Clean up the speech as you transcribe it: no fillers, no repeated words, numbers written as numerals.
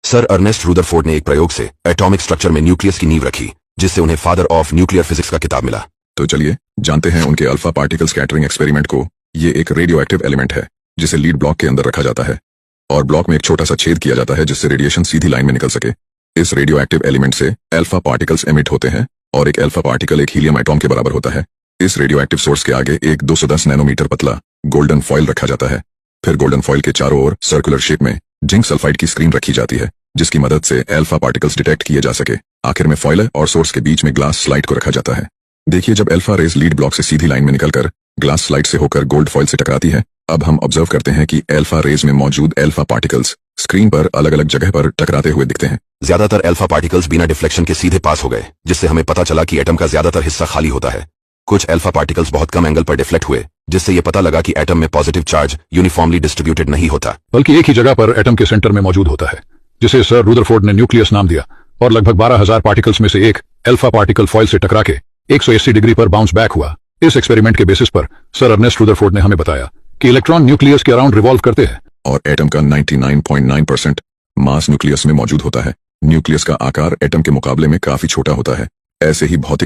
Sir Ernest Rutherford ने एक प्रयोग से एटॉमिक स्ट्रक्चर में न्यूक्लियस की नींव रखी, जिससे उन्हें फादर ऑफ न्यूक्लियर फिजिक्स का खिताब मिला। तो चलिए जानते हैं उनके अल्फा पार्टिकल स्कैटरिंग एक्सपेरिमेंट को। ये एक रेडियो एक्टिव एलिमेंट है जिसे लीड ब्लॉक के अंदर रखा जाता है और ब्लॉक में एक छोटा सा छेद किया जाता है जिससे रेडिएशन सीधी लाइन में निकल सके। इस रेडियो एक्टिव एलिमेंट से अल्फा पार्टिकल्स एमिट होते हैं और एक अल्फा पार्टिकल एक हीलियम एटॉम के बराबर होता है। इस रेडियो एक्टिव सोर्स के आगे एक 210 नैनोमीटर पतला गोल्डन फॉइल रखा जाता है। फिर गोल्डन फॉइल के चारों ओर सर्कुलर शेप में जिंक सल्फाइड की स्क्रीन रखी जाती है जिसकी मदद से अल्फा पार्टिकल्स डिटेक्ट किए जा सके। आखिर में फॉइल और सोर्स के बीच में ग्लास स्लाइड को रखा जाता है। देखिए, जब अल्फा रेज लीड ब्लॉक से सीधी लाइन में निकलकर ग्लास स्लाइड से होकर गोल्ड फॉइल से टकराती है, अब हम ऑब्जर्व करते हैं कि अल्फा रेज में मौजूद अल्फा पार्टिकल्स स्क्रीन पर अलग अलग जगह पर टकराते हुए दिखते हैं। ज्यादातर अल्फा पार्टिकल्स बिना डिफ्लेक्शन के सीधे पास हो गए, जिससे हमें पता चला कि एटम का ज्यादातर हिस्सा खाली होता है। कुछ अल्फा पार्टिकल्स बहुत कम एंगल पर डिफ्लेक्ट हुए, जिससे ये पता लगा कि एटम में पॉजिटिव चार्ज यूनिफॉर्मली डिस्ट्रीब्यूटेड नहीं होता, बल्कि एक ही जगह पर एटम के सेंटर में मौजूद होता है, जिसे सर रुदरफोर्ड ने न्यूक्लियस नाम दिया। और लगभग 12,000 पार्टिकल्स में से एक अल्फा पार्टिकल फॉइल से टकरा के 180 डिग्री पर बाउंस बैक हुआ। इस एक्सपेरिमेंट के बेसिस पर सर अर्नेस्ट रुदरफोर्ड ने हमें बताया कि इलेक्ट्रॉन न्यूक्लियस के अराउंड रिवॉल्व करते हैं और एटम का 99.9% मास न्यूक्लियस में मौजूद होता है। न्यूक्लियस का आकार एटम के मुकाबले में काफी छोटा होता है। ऐसे ही भौतिक